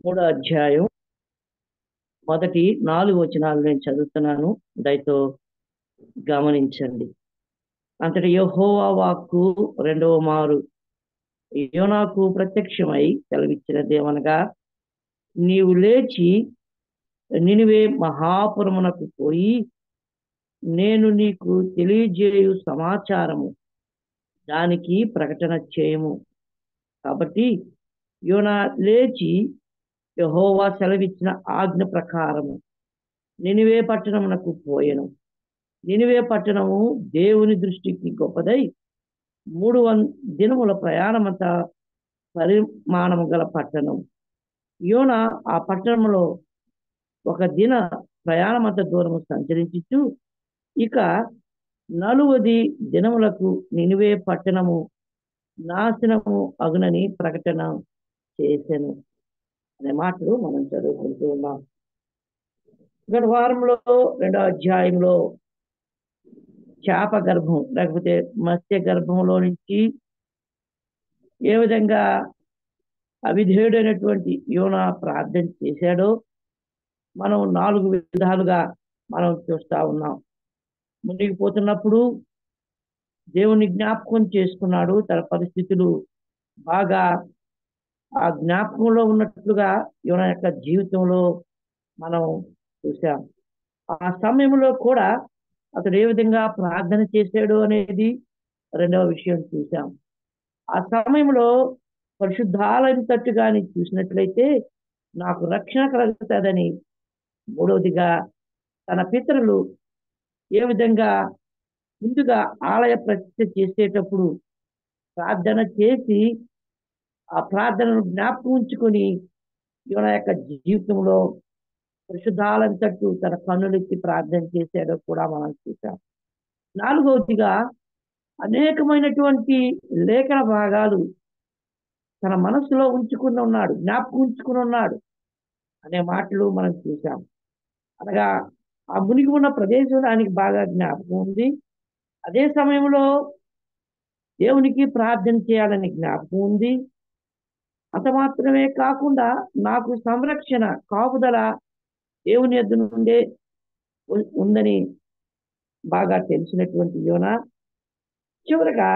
మూడో అధ్యాయం మొదటి 4 వచనాలు నేను చదువుతున్నాను. దయతో గమనించండి. అంతటి యెహోవా వాక్కు రెండవ మారు యోనాకు ప్రత్యక్షమై సెలవిచ్చినదేమనగా, నీవు లేచి నినివే మహాపురమునకు పోయి, నేను నీకు తెలియజేయు సమాచారము దానికి ప్రకటన చేయము. కాబట్టి యోనా లేచి యెహోవా సెలవిచ్చిన ఆజ్ఞ ప్రకారము నినివే పట్టణమునకు పోయెను. నినివే పట్టణము దేవుని దృష్టికి గొప్పదై 300 దినముల ప్రయాణమంత పరిమాణము గల పట్టణం. యోన ఆ పట్టణంలో ఒక దిన ప్రయాణమంత దూరము సంచరించుచు, ఇక 40 దినములకు నినివే పట్టణము నాశనము అగునని ప్రకటన చేసెను అనే మాటలు మనం చదువుకుంటూ ఉన్నాం. గత వారంలో 2వ అధ్యాయంలో చేప గర్భం లేకపోతే మత్స్య గర్భంలో నుంచి ఏ విధంగా అవిధేయుడైనటువంటి యోనా ప్రార్థన చేశాడో మనం 4 విధాలుగా మనం చూస్తా ఉన్నాం. ముందుకు పోతున్నప్పుడు దేవుని జ్ఞాపకం చేసుకున్నాడు. తన పరిస్థితులు బాగా ఆ జ్ఞాపకంలో ఉన్నట్లుగా యోనా యొక్క జీవితంలో మనం చూసాం. ఆ సమయంలో కూడా అతడు ఏ విధంగా ప్రార్థన చేశాడు అనేది రెండవ విషయం చూసాం. ఆ సమయంలో పరిశుద్ధాలయం తట్టు కానీ చూసినట్లయితే నాకు రక్షణ కలుగుతుందని, మూడవదిగా తన పితరులు ఏ విధంగా ముందుగా ఆలయ ప్రతిష్ఠ చేసేటప్పుడు ప్రార్థన చేసి ఆ ప్రార్థనను జ్ఞాపకం ఉంచుకొని యోనా యొక్క జీవితంలో పరిశుద్ధాలయం తట్టు తన కన్నులెత్తి ప్రార్థన చేశాడో కూడా మనం చూసాం. నాలుగవదిగా అనేకమైనటువంటి లేఖన భాగాలు తన మనసులో ఉంచుకుని ఉన్నాడు, జ్ఞాపకం ఉంచుకుని ఉన్నాడు అనే మాటలు మనం చూసాం. అనగా ఆ మునిగి ఉన్న ప్రదేశం ఆయనకి బాగా జ్ఞాపకం ఉంది. అదే సమయంలో దేవునికి ప్రార్థన చేయాలని జ్ఞాపకం ఉంది. అంత మాత్రమే కాకుండా నాకు సంరక్షణ కాపుదల దేవుని యొద్ద నుండే ఉందని బాగా తెలిసినటువంటి యోనా చివరగా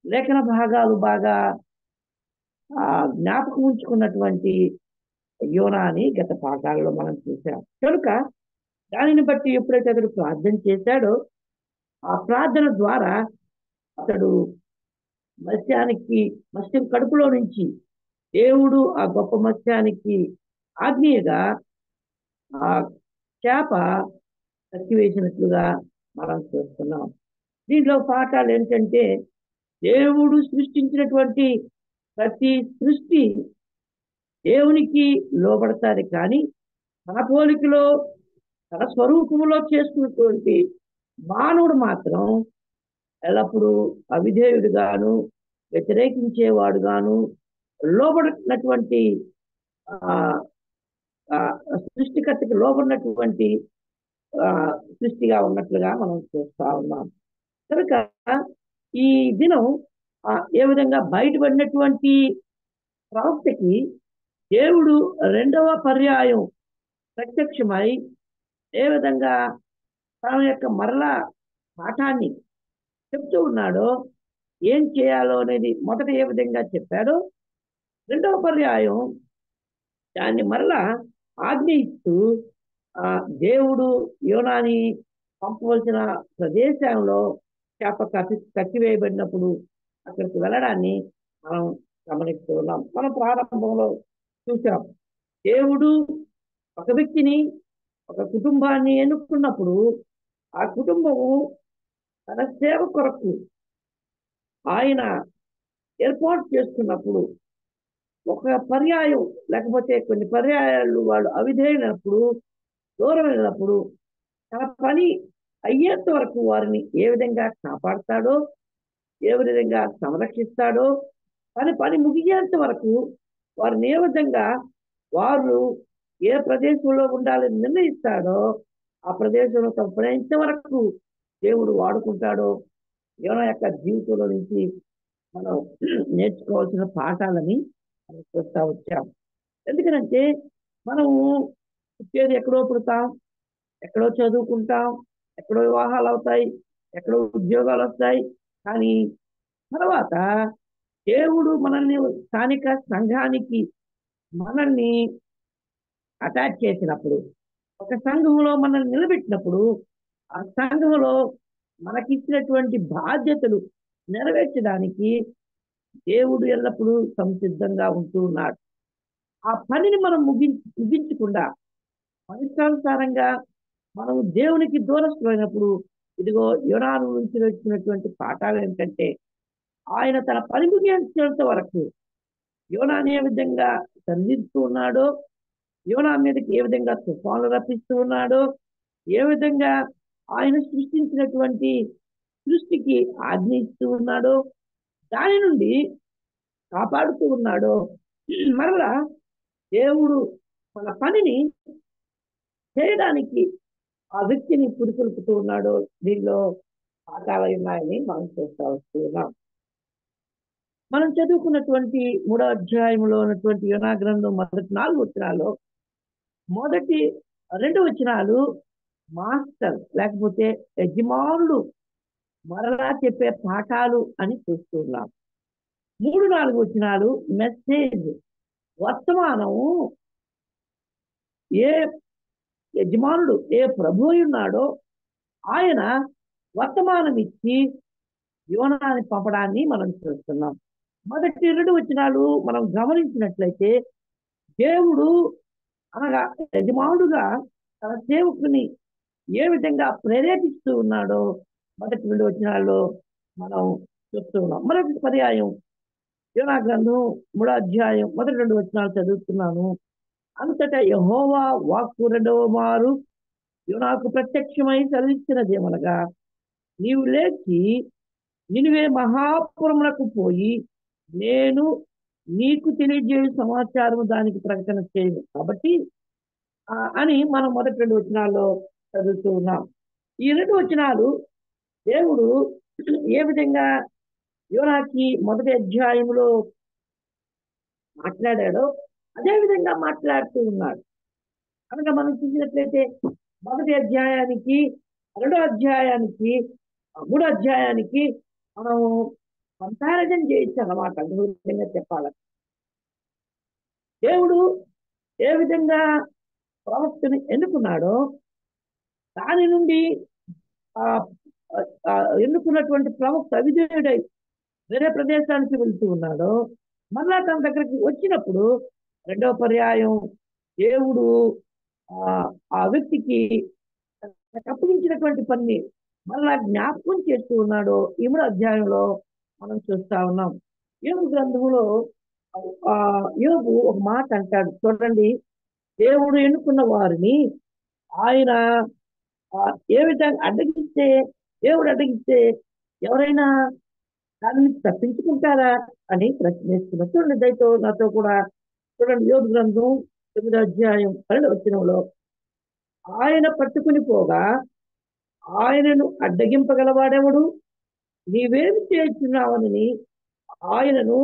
లేఖన భాగాలు బాగా జ్ఞాపకం ఉంచుకున్నటువంటి యోనా అని గత పాఠాలలో మనం చూసాం. కనుక దానిని బట్టి ఎప్పుడైతే అతడు ప్రార్థన చేశాడో ఆ ప్రార్థన ద్వారా అతడు మత్స్యం కడుపులో నుంచి దేవుడు ఆ గొప్ప మత్స్యానికి ఆజ్ఞగా ఆ చేప కట్టివేసినట్లుగా మనం చూస్తున్నాం. దీంట్లో పాఠాలు ఏంటంటే, దేవుడు సృష్టించినటువంటి ప్రతి సృష్టి దేవునికి లోబడతాది, కానీ తన పోలికలో తన స్వరూపంలో చేసుకున్నటువంటి మానవుడు మాత్రం ఎల్లప్పుడూ అవిధేయుడుగాను, వ్యతిరేకించేవాడుగాను, లోబడినటువంటి సృష్టికర్తకి లోబడినటువంటి సృష్టిగా ఉన్నట్లుగా మనం చూస్తా ఉన్నాం. కనుక ఈ దినం ఏ విధంగా బయటపడినటువంటి ప్రవక్తకి దేవుడు రెండవ పర్యాయం ప్రత్యక్షమై ఏ విధంగా తన యొక్క మరలా పాఠాన్ని చెప్తూ ఉన్నాడో, ఏం చేయాలో అనేది మొదట ఏ విధంగా చెప్పాడో, రెండవ పర్యాయం దాన్ని మరలా ఆజ్ఞ ఇస్తూ దేవుడు యోనాని పంపవలసిన ప్రదేశంలో చేప కట్టివేయబడినప్పుడు అక్కడికి వెళ్ళడాన్ని మనం గమనిస్తూ ఉన్నాం. మనం ప్రారంభంలో చూసాం, దేవుడు ఒక వ్యక్తిని, ఒక కుటుంబాన్ని ఎన్నుకున్నప్పుడు ఆ కుటుంబము తన సేవ కొరకు ఆయన ఏర్పాటు చేసుకున్నప్పుడు ఒక పర్యాయం లేకపోతే కొన్ని పర్యాయాలు వాళ్ళు అవిధేయులైనప్పుడు, దూరం వెళ్ళినప్పుడు తన పని అయ్యేంత వరకు వారిని ఏ విధంగా కాపాడుతాడో, ఏ విధంగా సంరక్షిస్తాడో, పని ముగియేంత వరకు వారిని ఏ విధంగా వారు ఏ ప్రదేశంలో ఉండాలని నిర్ణయిస్తాడో ఆ ప్రదేశంలో తమ పని వరకు దేవుడు వాడుకుంటాడో యోనా యొక్క జీవితంలో నుంచి మనం నేర్చుకోవాల్సిన పాఠాలని మనం చూస్తా వచ్చాం. ఎందుకనంటే మనము పుట్టేది ఎక్కడో పుడతాం, ఎక్కడో చదువుకుంటాం, ఎక్కడో వివాహాలు అవుతాయి, ఎక్కడో ఉద్యోగాలు వస్తాయి. కానీ తర్వాత దేవుడు మనల్ని స్థానిక సంఘానికి మనల్ని అటాచ్ చేసినప్పుడు, ఒక సంఘంలో మనల్ని నిలబెట్టినప్పుడు, ఆ సంఘంలో మనకిచ్చినటువంటి బాధ్యతలు నెరవేర్చడానికి దేవుడు ఎల్లప్పుడూ సంసిద్ధంగా ఉంటూ ఉన్నాడు. ఆ పనిని మనం ముగించకుండా మనసానుసారంగా మనం దేవునికి దూరస్తులైనప్పుడు, ఇదిగో యోనాను నుంచి వచ్చినటువంటి పాఠాలు ఏంటంటే, ఆయన తన పని ముగించేంత వరకు యోనాని ఏ విధంగా సంధిస్తూ ఉన్నాడో, యోనా మీదకి ఏ విధంగా తుఫాను రప్పిస్తూ ఉన్నాడో, ఏ విధంగా ఆయన సృష్టించినటువంటి సృష్టికి ఆజ్ఞ ఇస్తూ ఉన్నాడో, దాని నుండి కాపాడుతూ ఉన్నాడో, మరలా దేవుడు తన పనిని చేయడానికి ఆ వ్యక్తిని పురికొల్పుతూ ఉన్నాడో, దీనిలో పాఠాలు ఉన్నాయని మనం చూస్తూ వస్తూ ఉన్నాం. మనం చదువుకున్నటువంటి 3వ అధ్యాయంలో ఉన్నటువంటి యోనా గ్రంథం మొదటి 4 వచనాల్లో మొదటి 2 వచనాలు మాస్టర్ లేకపోతే యజమానుడు మరలా చెప్పే పాఠాలు అని చూస్తూ ఉన్నాం. 3-4 వచనాలు మెసేజ్, వర్తమానము. ఏ యజమానుడు, ఏ ప్రభు ఉన్నాడో ఆయన వర్తమానం ఇచ్చి యోనాని పంపడాన్ని మనం చూస్తున్నాం. మొదటి 2 వచనాలు మనం గమనించినట్లయితే దేవుడు అనగా యజమానుడుగా తన సేవకుని ఏ విధంగా ప్రేరేపిస్తూ ఉన్నాడో మొదటి 2 వచనాల్లో మనం చూస్తూ ఉన్నాం. మరొక పర్యాయం యోనా గ్రంథం 3వ అధ్యాయం మొదటి 2 వచనాలు చదువుతున్నాను. అంతటా యెహోవా వాక్కు 2వ మారు యోనాకు ప్రత్యక్షమై సెలవిచ్చినదేమనగా, నీవు లేచి నినివే మహాపురమునకు పోయి నేను నీకు తెలియజేయ సమాచారము దానికి ప్రకటన చేయను. కాబట్టి అని మనం మొదటి 2 వచనాల్లో చదువుతూ ఉన్నాం. ఈ 2 వచనాలు దేవుడు ఏ విధంగా యోనాకి మొదటి అధ్యాయంలో మాట్లాడాడో అదే విధంగా మాట్లాడుతూ ఉన్నాడు. కనుక మనం చూసినట్లయితే మొదటి అధ్యాయానికి, 2వ అధ్యాయానికి, 3వ అధ్యాయానికి మనం కంపారిజన్ చేయొచ్చు అన్నమాట. అంత విధంగా చెప్పాలి. దేవుడు ఏ విధంగా ప్రవక్తని ఎన్నుకున్నాడో దాని నుండి ఆ ఎన్నుకున్నటువంటి ప్రవక్త అవిధేయుడై వేరే ప్రదేశానికి వెళ్తూ ఉన్నాడో, మరలా తన దగ్గరికి వచ్చినప్పుడు 2వ పర్యాయం దేవుడు ఆ వ్యక్తికి అప్పగించినటువంటి పని మరలా జ్ఞాపకం చేస్తూ ఉన్నాడో ఈ 3వ అధ్యాయంలో మనం చూస్తా ఉన్నాం. యోబు గ్రంథంలో యోబు ఒక మాట అంటాడు చూడండి. దేవుడు ఎన్నుకున్న వారిని ఆయన ఏ విధంగా అడ్డగిస్తే, దేవుడు అడ్డగిస్తే ఎవరైనా దాన్ని తప్పించుకుంటారా అని ప్రశ్నిస్తున్నారు. చూడండి దయతో నాతో కూడా చూడండి. యోబు గ్రంథం 9వ అధ్యాయం 12వ వచనంలో, ఆయన పట్టుకుని పోగా ఆయనను అడ్డగింపగలవాడెవడు, నీవేమి చేస్తున్నావని ఆయనను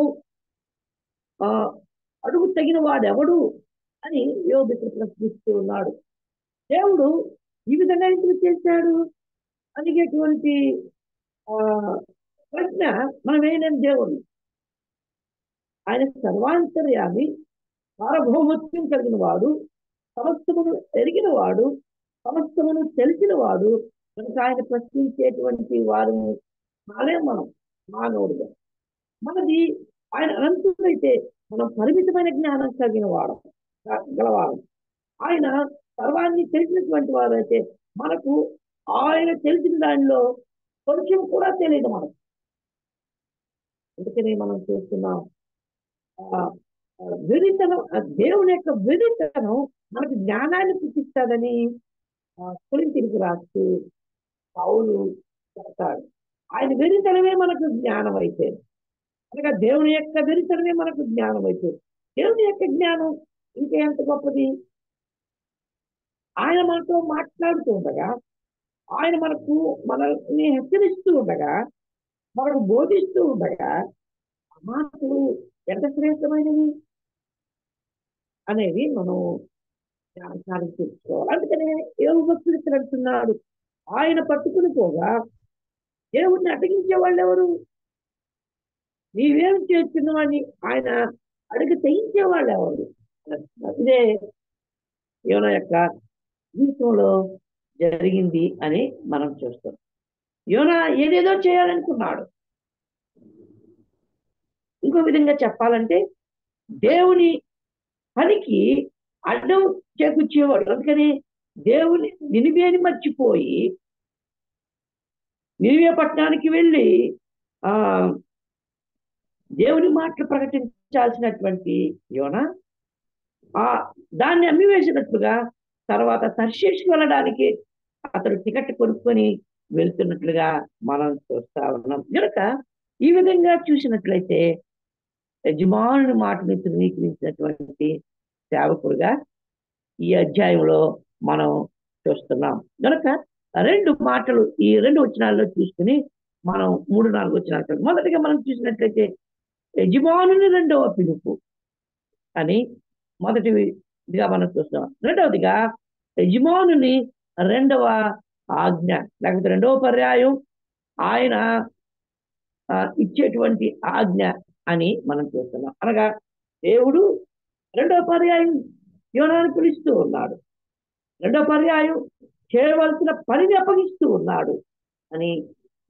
అడుగు తగిన వాడెవడు అని యోబు ప్రశ్నిస్తూ ఉన్నాడు. దేవుడు ఈ విధంగా ఎందుకు చేశాడు అనేటువంటి ప్రశ్న మనం ఏం దేవుడు ఆయన సర్వాంతర్యామి, సార్వభౌమత్వం కలిగిన వాడు, సమస్తమును ఎరిగిన వాడు, సమస్తమును తెలిసిన వాడు. కనుక ఆయన ప్రశ్నించేటువంటి వారు నాలే మనం మానవుడుగా. మనది ఆయన అనంతుడైతే మనం పరిమితమైన జ్ఞానం కలిగిన వాడు గలవాడు. ఆయన సర్వాన్ని తెలిసినటువంటి వారు అయితే మనకు ఆయన తెలిసిన దానిలో కొంచెం కూడా తెలియదు మనకు. అందుకని మనం చూస్తున్నాం విడితనం, దేవుని యొక్క విడితనం మనకు జ్ఞానాన్ని పుట్టిస్తాడని కొరింథీయులకు రాస్తూ పౌలు చెప్తాడు. ఆయన విడితనమే మనకు జ్ఞానం అయితే, అనగా దేవుని యొక్క విడితనమే మనకు జ్ఞానం అయితే, దేవుని యొక్క జ్ఞానం ఇంకెంత గొప్పది. ఆయన మనతో మాట్లాడుతూ ఉండగా, ఆయన మనల్ని హెచ్చరిస్తూ ఉండగా, మనకు బోధిస్తూ ఉండగా, మాటలు ఎంత శ్రేష్టమైనవి. అనేది మనం జ్ఞాపకానికి తెచ్చుకోవాలి. అందుకనే యోబు భక్తుడు ఇక్కడ అంటున్నాడు, ఆయన పట్టుకుని పోగా దేవుణ్ణి అడ్డగించే వాళ్ళు ఎవరు? నీవేం చేస్తున్నావని ఆయన అడిగి తెగించే వాళ్ళు ఎవరు? ఇదే యోన యొక్క జీవితంలో జరిగింది అని మనం చూస్తాం. యోన ఏదేదో చేయాలనుకున్నాడు. ఇంకో విధంగా చెప్పాలంటే దేవుని పనికి అడ్డం చేకూర్చేవాడు. అందుకని దేవుని నినివేని మర్చిపోయి నినివే పట్టణానికి వెళ్ళి ఆ దేవుని మాటలు ప్రకటించాల్సినటువంటి యోన ఆ దాన్ని అమ్మివేసినట్లుగా తర్వాత తర్షీషుకి వెళ్ళడానికి అతడు టికెట్ కొనుక్కొని వెళ్తున్నట్లుగా మనం చూస్తా ఉన్నాం. కనుక ఈ విధంగా చూసినట్లయితే యజమానుని మాటని ధృవీకరించినటువంటి సేవకుడుగా ఈ అధ్యాయంలో మనం చూస్తున్నాం. కనుక రెండు మాటలు ఈ రెండు వచనాల్లో చూసుకుని మనం 3-4 వచనాలు మొదటిగా మనం చూసినట్లయితే యజమానుని రెండవ పిలుపు అని మొదటిగా మనం చూస్తున్నాం. రెండవదిగా యజమానుని రెండవ ఆజ్ఞ లేకపోతే రెండవ పర్యాయం ఆయన ఇచ్చేటువంటి ఆజ్ఞ అని మనం చూస్తున్నాం. అనగా దేవుడు రెండవ పర్యాయం యోనాను పిలుస్తూ ఉన్నాడు, రెండవ పర్యాయం చేయవలసిన పనిని అప్పగిస్తూ ఉన్నాడు అని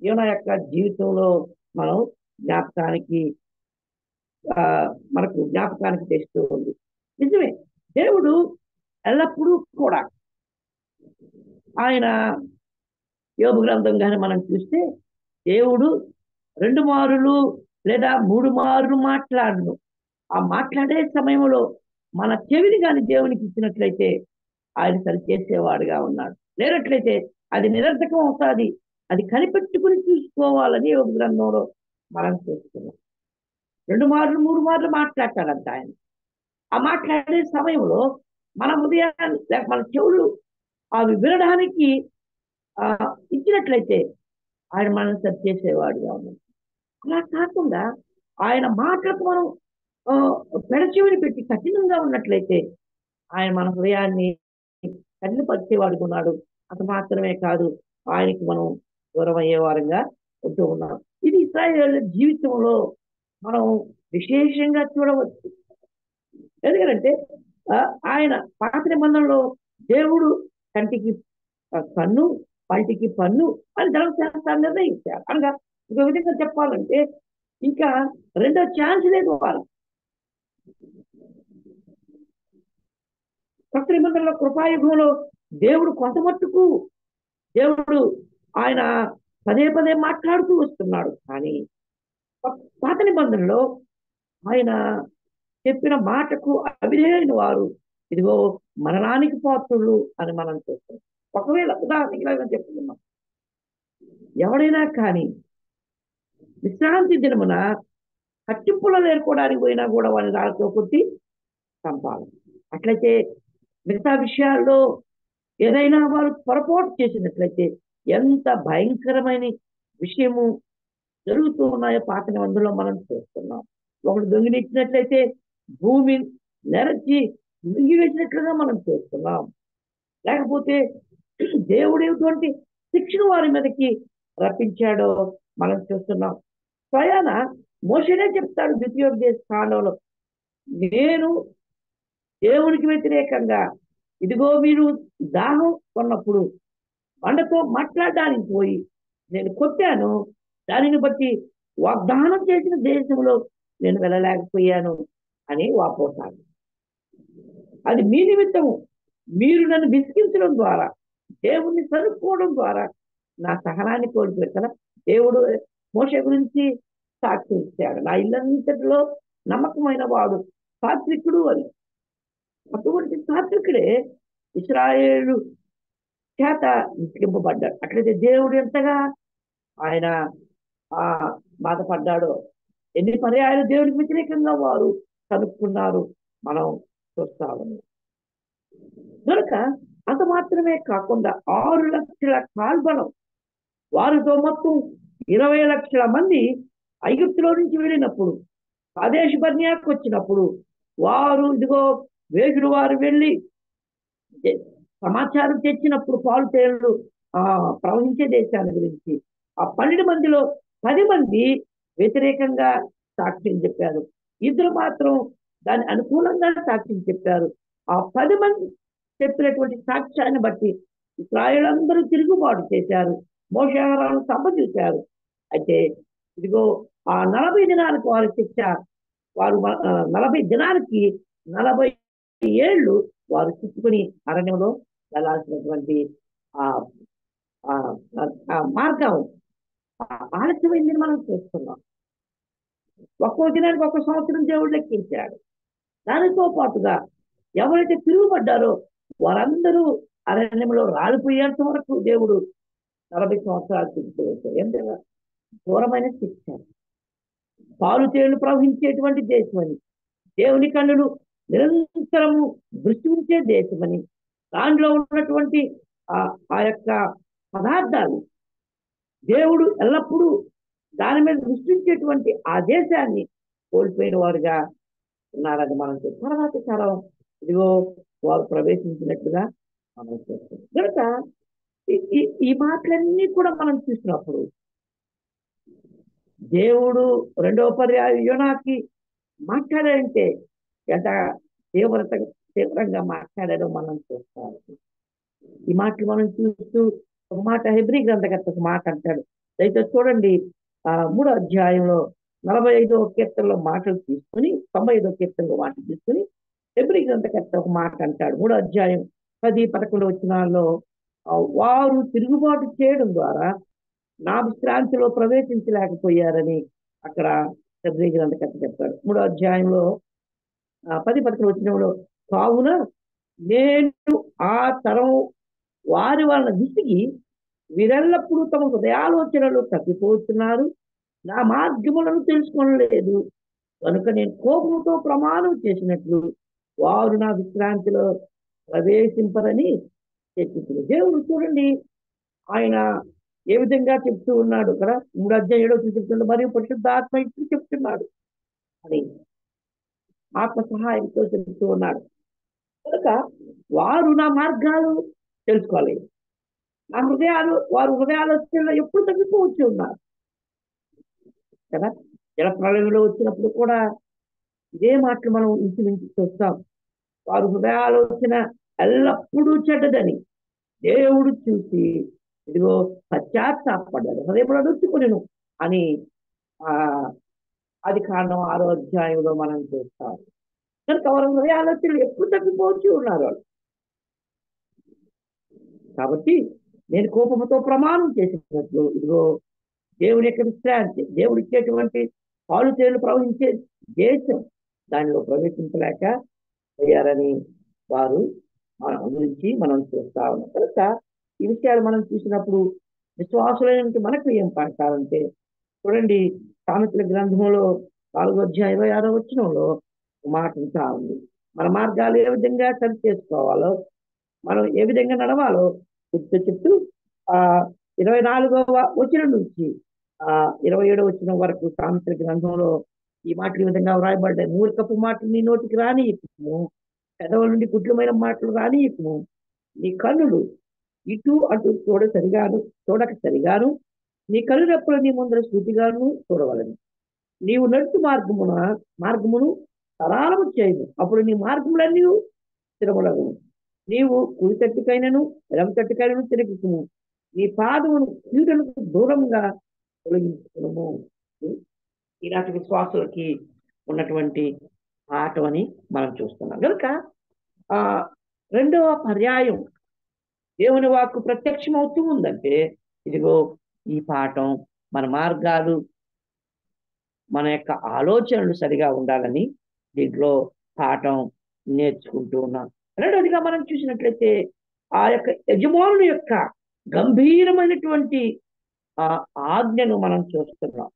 యోనా యొక్క జీవితంలో మనం జ్ఞాపకానికి మనకు జ్ఞాపకానికి తెస్తూ ఉంది. నిజమే, దేవుడు ఎల్లప్పుడూ కూడా ఆయన యోబు గ్రంథం కానీ మనం చూస్తే దేవుడు 2 మారులు లేదా 3 మారులు మాట్లాడను. ఆ మాట్లాడే సమయంలో మన చెవిని కానీ దేవునికి ఇచ్చినట్లయితే ఆయన సరిచేసేవాడుగా ఉన్నాడు. లేనట్లయితే అది నిరర్థకం అవుతుంది. అది కనిపెట్టుకుని చూసుకోవాలని యోబు గ్రంథంలో మనం చూస్తున్నాం. 2 మార్లు 3 మార్లు మాట్లాడతాడంట ఆయన. ఆ మాట్లాడే సమయంలో మన ఉదయాన్ని లేక మన చెవులు అవి వినడానికి ఇచ్చినట్లయితే ఆయన మనం సరిచేసేవాడుగా ఉన్నాడు. అలా కాకుండా ఆయన మాటలకు మనం పెడచెవిని పెట్టి కఠినంగా ఉన్నట్లయితే ఆయన మన హృదయాన్ని కఠినపరిచేవాడుగా ఉన్నాడు. అది మాత్రమే కాదు, ఆయనకి మనం దూరం అయ్యేవారంగా ఉంటూ ఉన్నాం. ఇది ఇశ్రాయేలు జీవితంలో మనం విశేషంగా చూడవచ్చు. ఎందుకంటే ఆయన పాత నిబంధనలో దేవుడు కంటికి కన్ను పంటికి పన్ను అని ధర్మశాస్త్రాన్ని నిర్ణయించారు. అనగా ఇంకో విధంగా చెప్పాలంటే ఇంకా రెండో ఛాన్స్ లేదు వాళ్ళు. కొత్త నిబంధనలో కృపాయుగంలో దేవుడు కొంత మట్టుకు దేవుడు ఆయన పదే పదే మాట్లాడుతూ వస్తున్నాడు. కానీ పాత నిబంధనలో ఆయన చెప్పిన మాటకు అవిధేయులైన వారు ఇదిగో మరణానికి పాత్రులు అని మనం చూస్తాం. ఒకవేళ ఉదాహరణగా చెప్పుకున్నాం, ఎవడైనా కానీ విశ్రాంతి దినమున కట్టింపులలో ఏర్కోవడానికి పోయినా కూడా వాళ్ళని రాళ్ళతో కొట్టి చంపాలి. అట్లయితే మిగతా విషయాల్లో ఏదైనా వారు పొరపాటు చేసినట్లయితే ఎంత భయంకరమైన విషయము జరుగుతూ ఉన్నాయో పాత నిబంధనలో మనం చూస్తున్నాం. ఒకడు దొంగిలించినట్లయితే భూమి నెరచి మింగివేసినట్లుగా మనం చూస్తున్నాం. లేకపోతే దేవుడు ఎటువంటి శిక్షను వారి మీదకి రప్పించాడో మనం చూస్తున్నాం. స్వయాన మోషేనే చెప్తాడు ద్వితీయోపదేశ కాండంలో, నేను దేవునికి వ్యతిరేకంగా ఇదిగో మీరు దాహం కొన్నప్పుడు బండతో మాట్లాడడానికి పోయి నేను కొట్టాను, దానిని బట్టి వాగ్దానం చేసిన దేశంలో నేను వెళ్ళలేకపోయాను అని వాపోతాను. అది మీ నిమిత్తము మీరు నన్ను విసిగించడం ద్వారా దేవుణ్ణి సరుక్కోవడం ద్వారా నా సహనాన్ని కోల్పోయారు కదా. దేవుడు మోషే గురించి సాక్షి ఇచ్చాడు, నా ఇల్లంతటిలో నమ్మకమైన వాడు సాత్వికుడు అని. అటువంటి సాత్వికుడే ఇశ్రాయేలు చేత విసిగింపబడ్డాడు. అట్లయితే దేవుడు ఎంతగా ఆయన బాధపడ్డాడో, ఎన్ని పర్యాయాలు దేవుడికి వ్యతిరేకంగా వారు కనుక్కున్నారు మనం చూస్తా ఉన్నాం. కనుక అంత మాత్రమే కాకుండా 6 లక్షల కాల్బలం, వారితో మొత్తం 20 లక్షల మంది ఐగుప్తులో నుంచి వెళ్ళినప్పుడు కాదేషు బర్నియాకు వచ్చినప్పుడు వారు ఇదిగో వేగుడు వారు వెళ్ళి సమాచారం తెచ్చినప్పుడు పాలు తేళ్లు ప్రవహించే దేశాల గురించి ఆ 12 మందిలో 10 మంది వ్యతిరేకంగా సాక్ష్యం చెప్పారు. ఇద్దరు మాత్రం దాని అనుకూలంగా సాక్ష్యం చెప్పారు. ఆ 10 మంది చెప్పినటువంటి సాక్ష్యాన్ని బట్టి ఇశ్రాయేలందరూ తిరుగుబాటు చేశారు. మోషేహారాలను సంపజూశారు. అయితే ఇదిగో ఆ 40 దినాలకు వారి శిక్ష, వారు 40 దినాలకి 40 ఏళ్ళు వారు చుట్టుకుని అరణ్యంలో వెళ్ళాల్సినటువంటి ఆ మార్గం ఆలస్యమైందని మనం చూస్తున్నాం. ఒక్కో దినానికి ఒక్క సంవత్సరం దేవుడు లెక్కించాడు. దానితో పాటుగా ఎవరైతే తిరుగుబడ్డారో వారందరూ అరణ్యంలో రాలిపోయేంత వరకు దేవుడు 40 సంవత్సరాలు తిరుగుతూ ఎందుకంటే ఘోరమైన శిక్ష. పాలు తేళ్లు ప్రవహించేటువంటి దేశమని, దేవుని కన్నులు నిరంతరము దృష్టి ఉంచే దేశమని, దానిలో ఉన్నటువంటి ఆ యొక్క పదార్థాలు దేవుడు ఎల్లప్పుడూ దాని మీద దృష్టించేటువంటి ఆ దేశాన్ని కోల్పోయిన వారుగా ఉన్నారని మనం తర్వాత తరం ఇదిగో వారు ప్రవేశించినట్లుగా మనం చూస్తాం. కనుక ఈ మాటలన్నీ కూడా మనం చూసినప్పుడు దేవుడు రెండవ పర్యాయం యోనాకి మాట్లాడాడంటే ఎంత తీవ్రంగా మాట్లాడాడో మనం చూస్తాం. ఈ మాటలు మనం చూస్తూ ఒక మాట హెబ్రీ గ్రంథకర్త ఒక మాట అంటాడు. అయితే చూడండి 3వ అధ్యాయంలో 45వ కీర్తనలో మాటలు తీసుకుని 95వ కీర్తనలో మాటలు తీసుకుని హెబ్రీ గ్రంథకర్త ఒక మాట అంటాడు. 3వ అధ్యాయం 10-11 వచనాల్లో వారు తిరుగుబాటు చేయడం ద్వారా నా విశ్రాంతిలో ప్రవేశించలేకపోయారని అక్కడ హెబ్రీ గ్రంథకర్త చెప్తాడు. 3వ అధ్యాయంలో 10-11 వచనంలో కావున నేను ఆ తరం వారి వలన విసిగి వీరెల్లప్పుడూ తమ హృదయాలోచనలు తప్పిపోతున్నారు, నా మార్గములను తెలుసుకోలేదు కనుక నేను కోపంతో ప్రమాణం చేసినట్లు వారు నా విశ్రాంతిలో ప్రవేశింపరని చెప్తుంది. దేవుడు చూడండి ఆయన ఏ విధంగా చెప్తూ ఉన్నాడు కదా. 3వ అధ్యాయం 7వ చెప్తున్నాడు, మరియు పరిశుద్ధ ఆత్మ ఇట్లు చెప్తున్నాడు అని ఆత్మ సహాయంతో చెప్తూ ఉన్నాడు. కనుక వారు నా మార్గాలు తెలుసుకోలేదు, నా వారు హృదయాలోచనలో ఎప్పుడు తగ్గిపోవచ్చు ఉన్నారు కదా. జల ప్రళయంలో వచ్చినప్పుడు కూడా ఇదే మాటలు మనం ఇంచుమించు చూస్తాం. వారు హృదయాలోచన ఎల్లప్పుడూ చెడ్డదని దేవుడు చూసి ఇదిగో పశ్చాత్తాపడ్డాడు, హృదయంలో నొచ్చుకొనెను అని అది కారణం 6వ అధ్యాయంలో మనం చూస్తాం. కనుక వారి హృదయాలోచనలు ఎప్పుడు తగ్గిపోవచ్చు ఉన్నారు వాళ్ళు. కాబట్టి నేను కోపంతో ప్రమాణం చేసినట్లు ఇదిగో దేవుని యొక్క విశ్రాంతి, దేవుడు ఇచ్చేటువంటి పాలు తేళ్లు ప్రవహించే దేశం దానిలో ప్రవేశించలేక అయ్యారని వారు గురించి మనం చూస్తా ఉన్నాం. కనుక ఈ విషయాలు మనం చూసినప్పుడు విశ్వాసులైన మనకు ఏం పడతారంటే చూడండి, సామెతల గ్రంథంలో 4వ అధ్యాయం 26వ వచనంలో మాట ఉంటా ఉంది. మన మార్గాలు ఏ విధంగా సరి చేసుకోవాలో, మనం ఏ విధంగా నడవాలో చెప్తూ 24వ వచనం నుంచి 27వ వచనం వరకు సామెతల గ్రంథంలో ఈ మాటలు ఈ విధంగా వ్రాయబడ్డాయి. మూర్ఖపు మాటలు నీ నోటికి రానియకుము, పెదవుల నుండి కుట్లమైన మాటలు రానియకుము, నీ కన్నులు ఇటు అటు చూడక సరిగాను, నీ కళ్ళు రెప్పలు నీ ముందర సూటిగాను చూడవలను. నీవు నడుచు మార్గమును సరళము చేయదు, అప్పుడు నీ మార్గములన్నీ స్థిరములగును. నీవు కుడి తట్టుకైనను ఎడమ తట్టుకైనను తిరుగుతుము, నీ పాదమును కీడులకు దూరంగా తొలగించుకును. ఈనాటి విశ్వాసులకి ఉన్నటువంటి పాఠం అని మనం చూస్తున్నాం. కనుక రెండవ పర్యాయం దేవుని వాక్కు ప్రత్యక్షం అవుతూ ఉందంటే ఇదిగో ఈ పాఠం మన మార్గాలు, మన యొక్క ఆలోచనలు సరిగా ఉండాలని దీంట్లో పాఠం నేర్చుకుంటూ ఉన్నాం. రెండవదిగా మనం చూసినట్లయితే ఆ యొక్క యజమానుల యొక్క గంభీరమైనటువంటి ఆజ్ఞను మనం చూస్తున్నాం.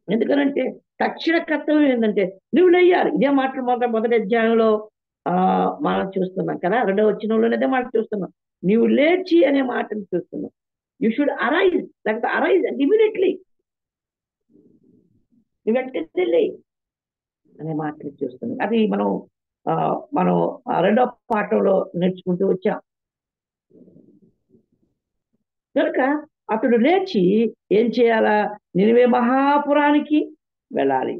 ఎందుకనంటే తక్షణ కర్తవ్యం ఏంటంటే నువ్వు లేయాలి. ఇదే మాటలు మొదటి అధ్యాయంలో మనం చూస్తున్నాం కదా. 2వ వచనంలోనే అదే మాట చూస్తున్నాం. నీవు లేచి అనే మాటను చూస్తున్నాం. యూ షుడ్ అరైజ్, లేకపోతే అరైజ్ ఇమీడియట్లీ, నువ్వు వెంటనే లే అనే మాటలు చూస్తున్నాం. అది మనం మనం రెండో పాఠంలో నేర్చుకుంటూ వచ్చాం. కనుక అతడు లేచి ఏం చేయాలా? నినివే మహాపురానికి వెళ్ళాలి.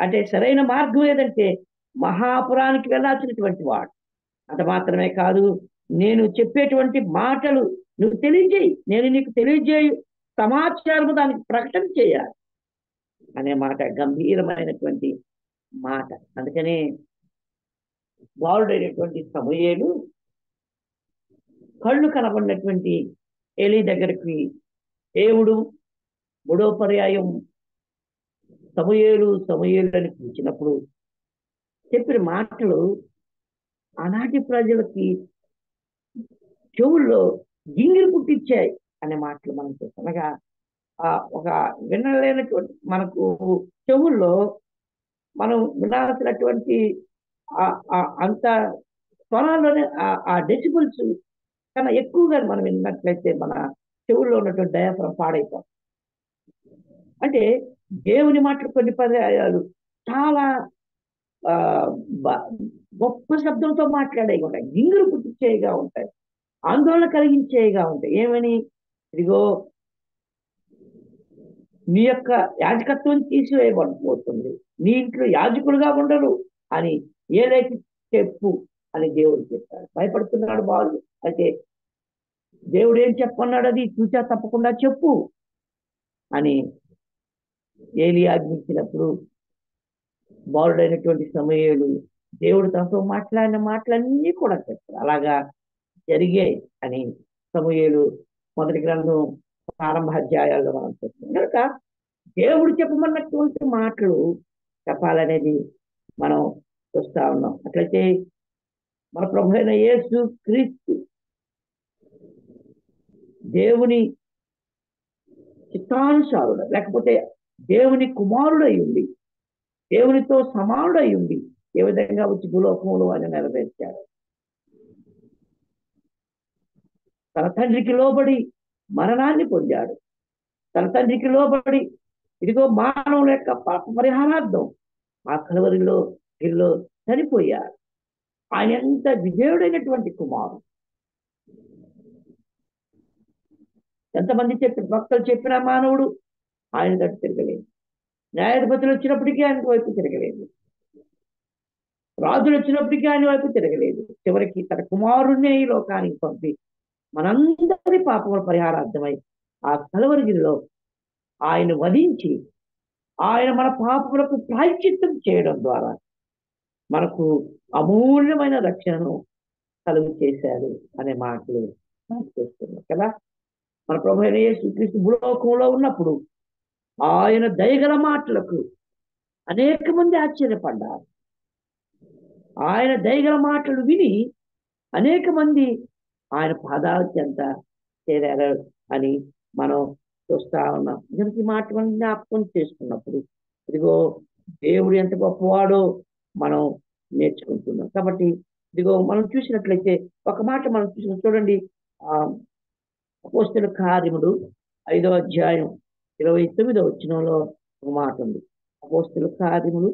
అంటే సరైన మార్గం ఏదంటే మహాపురానికి వెళ్ళాల్సినటువంటి వాడు. అంత మాత్రమే కాదు, నేను చెప్పేటువంటి మాటలు నువ్వు తెలియజేయి, నేను నీకు తెలియజేయు సమాచారము దానికి ప్రకటన చేయాలి అనే మాట గంభీరమైనటువంటి మాట. అందుకనే బాలుడైనటువంటి సమూయేలు కళ్ళు కనబడినటువంటి ఏలీ దగ్గరికి దేవుడు మూడో పర్యాయం సమూయేలు సమూయేలు అని పిలిచినప్పుడు చెప్పిన మాటలు ఆనాటి ప్రజలకి చెవుల్లో గింగిరి పుట్టించాయి అనే మాటలు మనం చూస్తాం. అనగా ఒక వినలేనటువంటి మనకు చెవుల్లో మనం వినాల్సినటువంటి అంత స్వరాల్లోనే ఆ డెసిబుల్స్ కన్నా ఎక్కువగా మనం విన్నట్లయితే మన చెవుల్లో ఉన్నటువంటి డయాఫ్రమ్ పాడైపోతాం. అంటే దేవుని మాటలు కొన్ని పర్యాయాలు చాలా గొప్ప శబ్దంతో మాట్లాడేవి ఉంటాయి, గింగురు పుట్టించేవిగా ఉంటాయి, ఆందోళన కలిగించేవిగా ఉంటాయి. ఏమని? ఇదిగో నీ యొక్క యాజకత్వం తీసివేయబడిపోతుంది, నీ ఇంట్లో యాజకులుగా ఉండరు అని ఏదైతే చెప్పు అని దేవుడు చెప్పాడు. భయపడుతున్నాడు బాలు. అయితే దేవుడు ఏం చెప్పన్నాడు? అది చూచా తప్పకుండా చెప్పు అని ఏలి ఆజ్ఞించినప్పుడు బాలుడైనటువంటి సమూయేలు దేవుడు తనతో మాట్లాడిన మాటలన్నీ కూడా చెప్పారు. అలాగా జరిగాయి అని సమూయేలు మొదటి గ్రంథం ప్రారంభ అధ్యాయాల్లో మనం చెప్తాం. కనుక దేవుడు చెప్పమన్నటువంటి మాటలు చెప్పాలనేది మనం చూస్తా ఉన్నాం. అట్లయితే మన ప్రభు అయిన యేసు క్రీస్తు దేవుని చిత్తానుసారుడు, లేకపోతే దేవుని కుమారుడై ఉండి దేవునితో సమానుడై ఉండి ఏ విధంగా వచ్చి భూలోకంలో ఆయన నెరవేర్చాడు. తన తండ్రికి లోబడి మరణాన్ని పొందాడు. తన తండ్రికి లోబడి ఇదిగో మానవుల యొక్క పాప పరిహారార్థం ఆ కలవరిలో గిరిలో చనిపోయాడు. ఆయన ఎంత విజయుడైనటువంటి కుమారుడు. ఎంతమంది చెప్పిన భక్తులు చెప్పిన మానవుడు ఆయన తట్టు తిరగలేదు. న్యాయాధిపతులు వచ్చినప్పటికీ ఆయన వైపు తిరగలేదు. రాజులు వచ్చినప్పటికీ ఆయన వైపు తిరగలేదు. చివరికి తన కుమారుణ్ణే ఈ లోకానికి పంపి మనందరి పాపముల పరిహారార్థమై ఆ కలవరిగిరిలో ఆయన వధించి ఆయన మన పాపములకు ప్రాయశ్చిత్తం చేయడం ద్వారా మనకు అమూల్యమైన రక్షణను కలుగు చేశాడు అనే మాటలు మనం చూస్తున్నాం కదా. మన ప్రభు అయిన యేసుక్రీస్తు భూలోకంలో ఉన్నప్పుడు ఆయన దయగల మాటలకు అనేక మంది ఆశ్చర్యపడ్డారు. ఆయన దయగల మాటలు విని అనేక మంది ఆయన పాదాల చెంత చేరారు అని మనం చూస్తా ఉన్నాం. దీనికి మాటలను జ్ఞాపకం చేసుకున్నప్పుడు ఇదిగో దేవుడు ఎంత గొప్పవాడో మనం నేర్చుకుంటున్నాం. కాబట్టి ఇదిగో మనం చూసినట్లయితే ఒక మాట మనం చూసిన చూడండి, అపోస్తలుల కార్యములు 5వ అధ్యాయం 29వ వచనంలో ఒక మాట ఉంది. అపోస్తలుల కార్యములు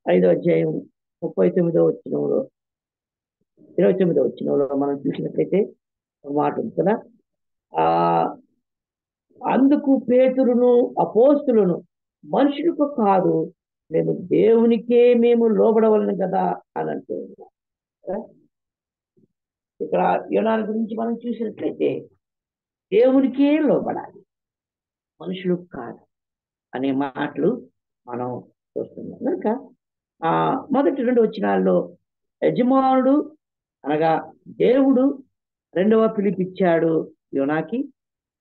5వ అధ్యాయం 39వ వచనంలో 29వ వచనంలో మనం చూసినట్లయితే ఒక మాట ఉంది కదా. అందుకు పేతురును అపోస్తులను మనుషులకు కాదు, మేము దేవునికే మేము లోబడవలను కదా అని అంటున్నారు. ఇక్కడ యోనాను గురించి మనం చూసినట్లయితే దేవునికే లోబడాలి, మనుషులకు కాదు అనే మాటలు మనం చూస్తున్నాం. కనుక మొదటి 2 వచనాల్లో యజమానుడు అనగా దేవుడు రెండవ పిలిపిచ్చాడు యోనాకి.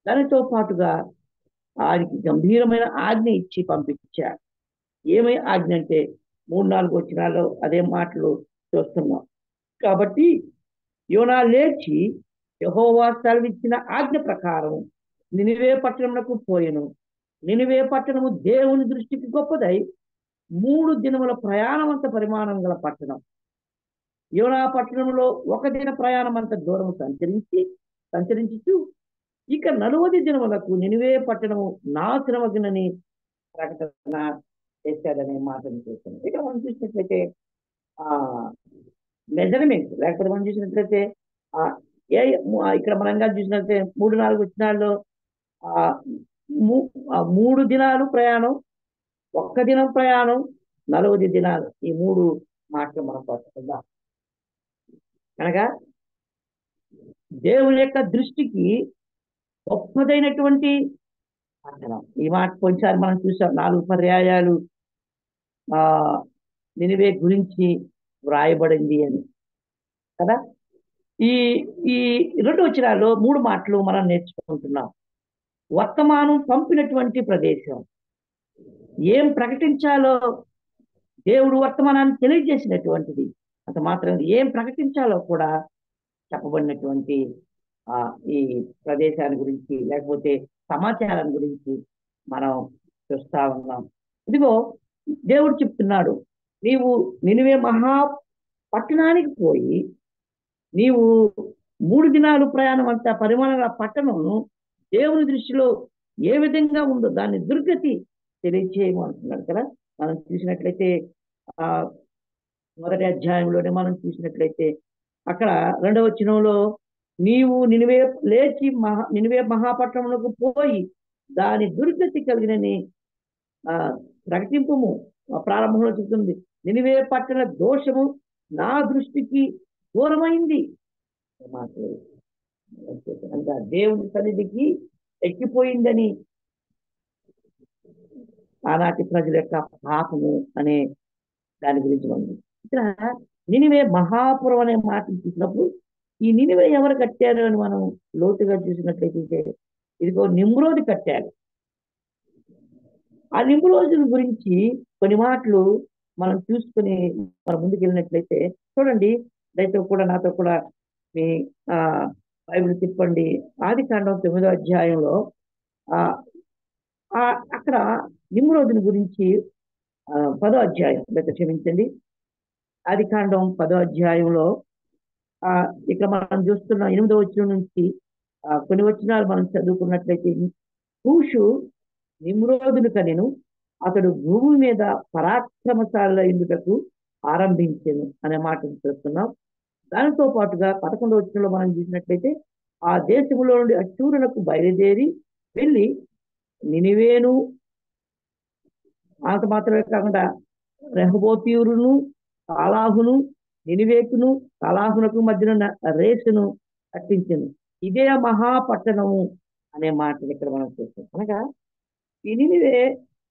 దానితో పాటుగా ఆయనకి గంభీరమైన ఆజ్ఞ ఇచ్చి పంపించాడు. ఏమై ఆజ్ఞ అంటే 3-4 వచనాల్లో అదే మాటలు చూస్తున్నాం. కాబట్టి యోనా లేచి యెహోవా సెలవిచ్చిన ఆజ్ఞ ప్రకారం నినివే పట్టణమునకు పోయెను. నినివే పట్టణము దేవుని దృష్టికి గొప్పదై 3 దినముల ప్రయాణమంత పరిమాణం గల పట్టణం. యోనా పట్టణంలో 1 దిన ప్రయాణం అంత దూరం సంచరించుచు ఇక 40 దినములకు నినివే పట్టణము నాశనమగునని ప్రకటన చేశాడనే మాటను చూస్తున్నాం. ఇక మనం చూసినట్లయితే ఆ మెజర్మెంట్, లేకపోతే మనం చూసినట్లయితే ఆ ఇక్కడ మనం కానీ చూసినట్లయితే 3-4 వచనాల్లో ఆ మూడు దినాలు ప్రయాణం, ఒక్క దినం ప్రయాణం, 40 దినాలు, ఈ మూడు మాటలు మనం పట్టుకుందాం. అనగా దేవుని యొక్క దృష్టికి గొప్పదైనటువంటి పట్టణం. ఈ మాట కొంచెంసారి మనం చూసాం, 4 పర్యాయాలు ఆ నినివే గురించి వ్రాయబడింది అని కదా. ఈ ఈ 2 వచనాల్లో 3 మాటలు మనం నేర్చుకుంటున్నాం. వర్తమానం పంపినటువంటి ప్రదేశం, ఏం ప్రకటించాలో దేవుడు వర్తమానాన్ని తెలియజేసినటువంటిది. అంత మాత్రం ఏం ప్రకటించాలో కూడా చెప్పబడినటువంటి ఆ ఈ ప్రదేశాన్ని గురించి, లేకపోతే సమాచారం గురించి మనం చూస్తా ఉన్నాం. ఇదిగో దేవుడు చెప్తున్నాడు, నీవు నినివే మహా పట్టణానికి పోయి నీవు 3 దినాలు ప్రయాణం అంత పరిమాణాల పట్టణం దేవుని దృష్టిలో ఏ విధంగా ఉందో దాన్ని దుర్గతి తెలియచేయమంటున్నాడు కదా. మనం చూసినట్లయితే ఆ మొదటి అధ్యాయంలోనే మనం చూసినట్లయితే అక్కడ 2వ వచనంలో నీవు నినివే మహాపట్టణములకు పోయి దాని దుర్గతి కలిగినని ఆ ప్రకటింపము. ప్రారంభంలో చెప్తుంది, నినివే పట్టణ దోషము నా దృష్టికి దూరమైంది. మాకు అంటే దేవుని సన్నిధికి ఎక్కిపోయిందని ఆనాటి ప్రజల యొక్క పాపము అనే దాని గురించి ఉంది. ఇక్కడ నినివే మహాపురం అనే మాట చూసినప్పుడు ఈ నినివే ఎవరు కట్టారు అని మనం లోతుగా చూసినట్లయితే ఇదిగో నిమ్రోది కట్టారు. ఆ నిమ్రోజుల గురించి కొన్ని మాటలు మనం చూసుకుని మనం ముందుకు వెళ్ళినట్లయితే చూడండి, దయతో కూడా నాతో కూడా మీ ఆ బైబిల్ తిప్పండి. ఆదికాండం 9వ అధ్యాయంలో ఆ అక్కడ నిమ్రోజుని గురించి 10వ అధ్యాయం, లేకపోతే క్షమించండి, ఆదికాండం 10వ అధ్యాయంలో ఇక్కడ మనం చూస్తున్న 8వ వచనం నుంచి కొన్ని వచనాలు మనం చదువుకున్నట్లయితే కూషు నిమ్రోదును కనెను, అతడు భూమి మీద పరాక్రమశాల ఇందుటకు ఆరంభించెను అనే మాటను చూస్తున్నాం. దానితో పాటుగా 11వ వచనంలో మనం చూసినట్లయితే ఆ దేశంలో నుండి అశూరులకు బయలుదేరి వెళ్ళి నినివేను, అంత మాత్రమే కాకుండా రెహబోతీయురును, కాలాహును, నినివేకును కాలాహునకు మధ్యన రేసును కట్టించింది. ఇదే మహాపట్టణము అనే మాటను ఇక్కడ మనం చూస్తాం. అనగా ఈ నినివే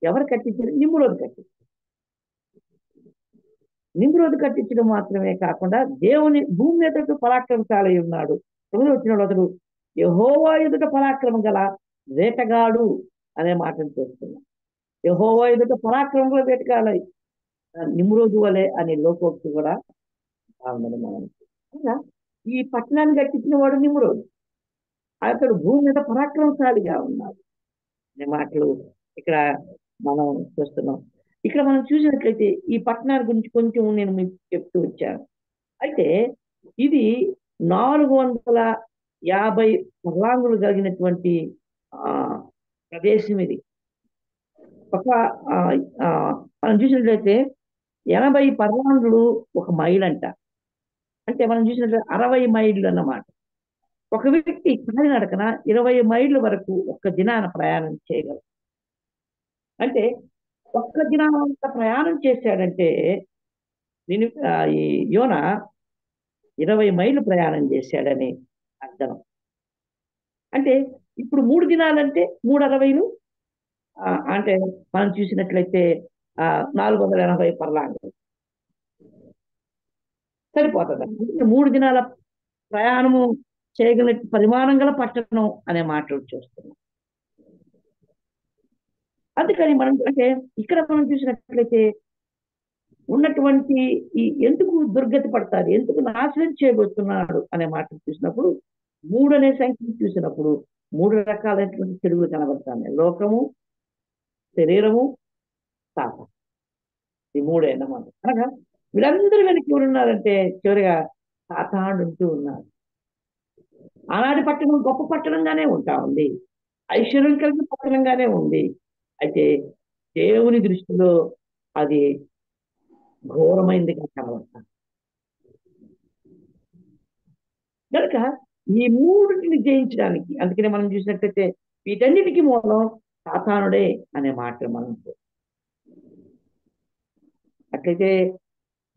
ఎవరు కట్టించారు? నిమ్రోదు కట్టించారు. నిమ్రోదు కట్టించడం మాత్రమే కాకుండా దేవుని భూమి మీద పరాక్రమశాలి ఉన్నాడు. 9వ వచనంలో అతడు యెహోవా ఎదుట పరాక్రమం గల వేటగాడు అనే మాటను చూస్తున్నాం. యెహోవా ఎదుట పరాక్రమం గల వేటగాడు నిమ్రోదు వలె అనే లోకోక్తి కూడా బాగుందని మనం. ఈ పట్టణాన్ని కట్టించిన వాడు నిమ్రోదు. అతడు భూమి మీద పరాక్రమశాలిగా ఉన్నాడు అనే మాటలు ఇక్కడ మనం చూస్తున్నాం. ఇక్కడ మనం చూసినట్లయితే ఈ పట్టణాల గురించి కొంచెం నేను మీకు చెప్తూ వచ్చాను. అయితే ఇది 450 పర్లాంగులు కలిగినటువంటి ప్రదేశం. ఇది ఒక మనం చూసినట్లయితే 80 పర్లాంగులు 1 మైల్ అంట. అంటే మనం చూసినట్లయితే 60 మైళ్ళు అన్నమాట. ఒక వ్యక్తి కాలినడకన 20 మైళ్ళ వరకు ఒక్క దినాన ప్రయాణం చేయగలరు. అంటే ఒక్క దినానంత ప్రయాణం చేశాడంటే నేను ఈ యోన 20 మైళ్ళు ప్రయాణం చేశాడని అర్థం. అంటే ఇప్పుడు 3 దినాలంటే 3 60లు, అంటే మనం చూసినట్లయితే 480 పర్లాంగులు సరిపోతుంది. 3 దినాల ప్రయాణము చేయగల పరిమాణం గల పట్టణం అనే మాటలు చూస్తున్నాం. అందుకని మనం అంటే ఇక్కడ మనం చూసినట్లయితే ఉన్నటువంటి ఈ ఎందుకు దుర్గతి పడతారు, ఎందుకు నాశనం చేయబోతున్నాడు అనే మాటలు చూసినప్పుడు 3 అనే సంఖ్యను చూసినప్పుడు 3 రకాలైనటువంటి చెడుగులు కనబడతాయి. లోకము, శరీరము, శాపం. ఈ 3 అన్నమాట. అనగా వీళ్ళందరూ వెనక్కి ఎవరు ఉన్నారంటే చివరిగా సాతానుడు ఉంటూ ఉన్నారు. ఆనాటి పట్టణం గొప్ప పట్టణంగానే ఉంటా ఉంది, ఐశ్వర్యం కలిగిన పట్టణంగానే ఉంది. అయితే దేవుని దృష్టిలో అది ఘోరమైందిగా కనబడతాను కనుక ఈ మూడిటిని జయించడానికి, అందుకనే మనం చూసినట్లయితే వీటన్నిటికీ మూలం సాతానుడే అనే మాటలు మనం అట్లయితే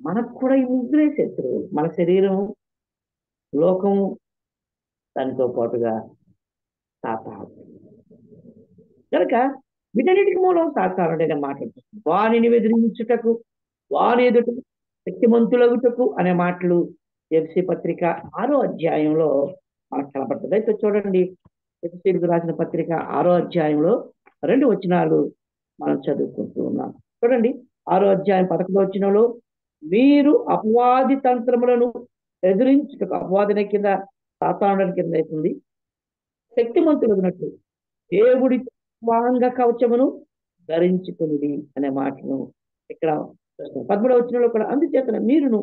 మనకు కూడా ఈ ముగ్గురే శత్రువు. మన శరీరం, లోకం, దానితో పాటుగా సాతాను. కనుక వీటన్నిటికి మూలం సాతానుడైన మాట్లాడుతుంది. వానిని ఎదిరించుటకు, వాని ఎదుట శక్తిమంతులగుటకు అనే మాటలు ఎఫ్సి పత్రిక 6వ అధ్యాయంలో మనకు కనబడుతుంది. అయితే చూడండి, ఎఫ్సీలకు రాసిన పత్రిక 6వ అధ్యాయంలో 2 వచనాలు మనం చదువుకుంటూ ఉన్నాం. చూడండి, 6వ అధ్యాయం 11వ వచనంలో, మీరు అపవాది తంత్రములను ఎదిరించుటకు, అపవాదిని కింద సాతానుడి కింద అవుతుంది, శక్తిమంతులగినట్లు దేవుడి వాంగ కవచమును ధరించుకుని అనే మాటను ఇక్కడ 13వ వచనంలో కూడా, అందుచేతన మీరును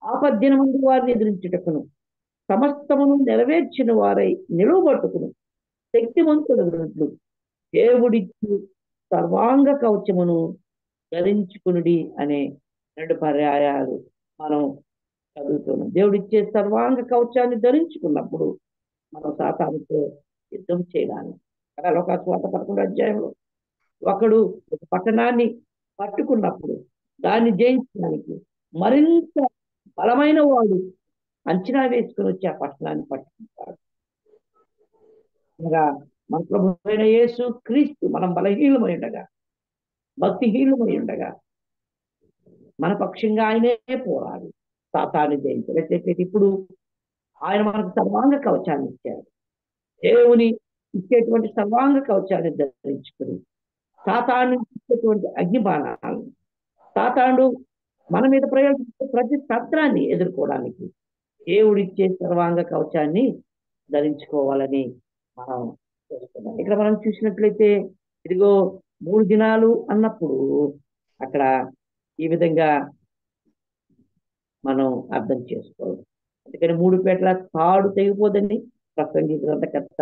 ఆపద్దినమందు వారిని ఎదిరించుటకును సమస్తమును నెరవేర్చిన వారై నిలువబట్టుకును శక్తిమంతులగినట్లు దేవుడిచ్చి సర్వాంగ కవచమును ధరించుకునుడి అనే 2 పర్యాయాలు మనం చదువుతున్నాం. దేవుడిచ్చే సర్వాంగ కవచాన్ని ధరించుకున్నప్పుడు మనం సాతానుతో యుద్ధం చేయడానికి, అలా లోకాసువార్త 11వ అధ్యాయంలో ఒకడు ఒక పట్టణాన్ని పట్టుకున్నప్పుడు దాన్ని జయించడానికి మరింత బలమైన వాడు అంచనా వేసుకుని వచ్చి ఆ పట్టణాన్ని పట్టుకుంటాడు. అనగా మన ప్రభు అయిన యేసు క్రీస్తు మనం బలహీనమై ఉండగా, భక్తిహీనమై ఉండగా మన పక్షంగా ఆయనే పోరాడు సాతాన్ని జయించలేకపోతే ఇప్పుడు ఆయన మనకు సర్వాంగ కవచాన్ని ఇచ్చాడు. దేవుని ఇచ్చేటువంటి సర్వాంగ కవచాన్ని ధరించుకుని సాతాను ఇచ్చేటువంటి అగ్నిబాణాలను, సాతానుడు మన మీద ప్రయోగించే ప్రతి తంత్రాన్ని ఎదుర్కోవడానికి దేవుడిచ్చే సర్వాంగ కవచాన్ని ధరించుకోవాలని మనం చేస్తున్నాం. ఇక్కడ మనం చూసినట్లయితే ఇదిగో 3 దినాలు అన్నప్పుడు అక్కడ ఈ విధంగా మనం అర్థం చేసుకోవాలి. అందుకని 3 పేటల తాడు తెగిపోదని ప్రసంగి గ్రంథకర్త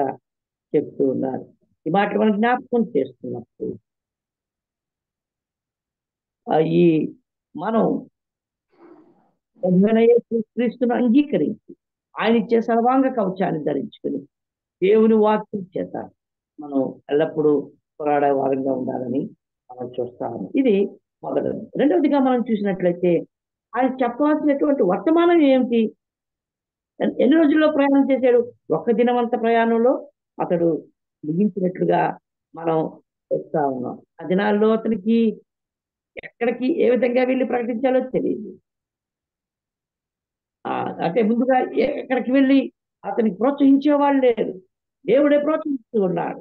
చెప్తూ ఉన్నారు. ఈ మాట మనం జ్ఞాపకం చేస్తున్నప్పుడు ఈ మనం క్రీస్తును అంగీకరించి ఆయన ఇచ్చే సర్వాంగ కవచాన్ని ధరించుకుని దేవుని వాక్యం చేత మనం ఎల్లప్పుడూ పోరాడే వారంగా ఉండాలని మనం చూస్తాము. ఇది మొదటిది. రెండవదిగా మనం చూసినట్లయితే ఆయన చెప్పవలసినటువంటి వర్తమానం ఏమిటి? ఎన్ని రోజుల్లో ప్రయాణం చేశాడు? ఒక్క దినమంత ప్రయాణంలో అతడు ముగించినట్లుగా మనం చూస్తా ఉన్నాం. ఆ దినాల్లో అతనికి ఎక్కడికి ఏ విధంగా వెళ్ళి ప్రకటించాలో తెలియదు. అంటే ముందుగా ఎక్కడికి వెళ్ళి అతనికి ప్రోత్సహించేవాళ్ళు లేరు. దేవుడే ప్రోత్సహిస్తూ ఉన్నాడు.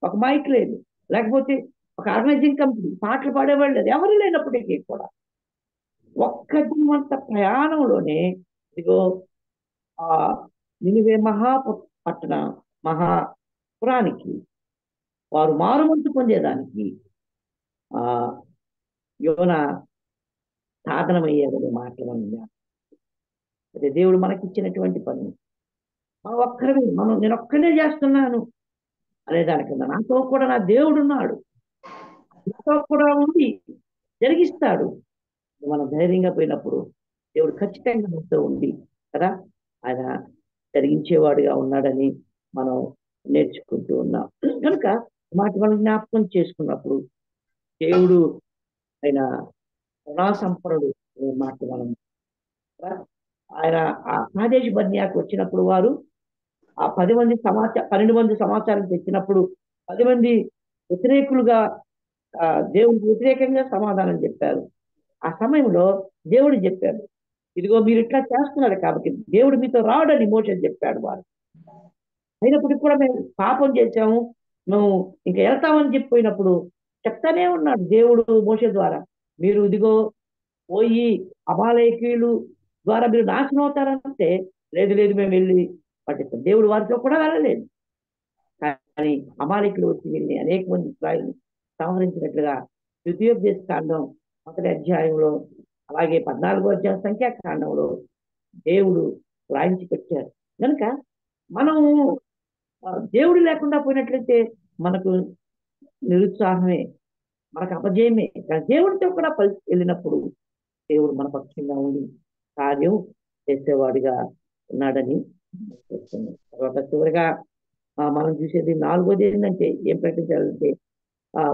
ఒక మైక్ లేదు, లేకపోతే ఒక ఆర్గనైజింగ్ కంపెనీ, పాటలు పాడేవాళ్ళు లేదు, ఎవరు లేనప్పటికీ కూడా ఒక్క దినమంత ప్రయాణంలోనే ఇదిగో ఆ నినివే పట్టణ మహాపురానికి వారు మారుమంతు పొందేదానికి ఆ యోన సాధనమయ్యేదని మాట్లాడాలి. అదే దేవుడు మనకిచ్చినటువంటి పని. మనం ఒక్కరిని నేను ఒక్కనే చేస్తున్నాను అనే దానికన్నా నాతో కూడా నా దేవుడు ఉన్నాడు, నాతో కూడా ఉండి జరిగిస్తాడు. మనం ధైర్యంగా పోయినప్పుడు దేవుడు ఖచ్చితంగా మనతో ఉండి కదా ఆయన జరిగించేవాడుగా ఉన్నాడని మనం నేర్చుకుంటూ ఉన్నాం. కనుక మాట మనం జ్ఞాపకం చేసుకున్నప్పుడు దేవుడు ఆయన కరుణాసంపన్నుడు అనే మాట మనం ఆయన ఆ కాదేశ్ బర్నియాకు వచ్చినప్పుడు వారు ఆ 12 మంది సమాచారం తెచ్చినప్పుడు 10 మంది వ్యతిరేకులుగా దేవుడికి వ్యతిరేకంగా సమాధానం చెప్పారు. ఆ సమయంలో దేవుడు చెప్పాడు, ఇదిగో మీరు ఇట్లా చేస్తున్నారు కాబట్టి దేవుడు మీతో రావడని మోషే చెప్పాడు. వారు అయినప్పటికీ కూడా మేము పాపం చేశాము, మేము ఇంకా వెళ్తామని చెప్పిపోయినప్పుడు చెప్తానే ఉన్నాడు దేవుడు మోషే ద్వారా, మీరు ఇదిగో పోయి అమాలేకీయులు ద్వారా మీరు నాశనం అవుతారంటే, లేదు లేదు మేము వెళ్ళి పట్టిస్తాం. దేవుడు వారితో కూడా వెళ్ళలేదు. కానీ అమాలేకులు వచ్చి వెళ్ళి అనేక మంది ఇశ్రాయేలును సంహరించినట్లుగా ద్వితీయోపదేశ కాండం 1వ అధ్యాయంలో, అలాగే 14వ అధ్యాయం సంఖ్యాకాండంలో దేవుడు రాయించి పెట్టారు. కనుక మనం దేవుడు లేకుండా పోయినట్లయితే మనకు నిరుత్సాహమే. మనకు అపజయమే. కానీ దేవుడితో కూడా వెళ్ళినప్పుడు దేవుడు మన పక్షంగా ఉండి కార్యం చేసేవాడిగా ఉన్నాడని చెప్తున్నాం. తర్వాత చివరిగా మనం చూసేది నాలుగోది ఏంటంటే ఏం ప్రకటించాలంటే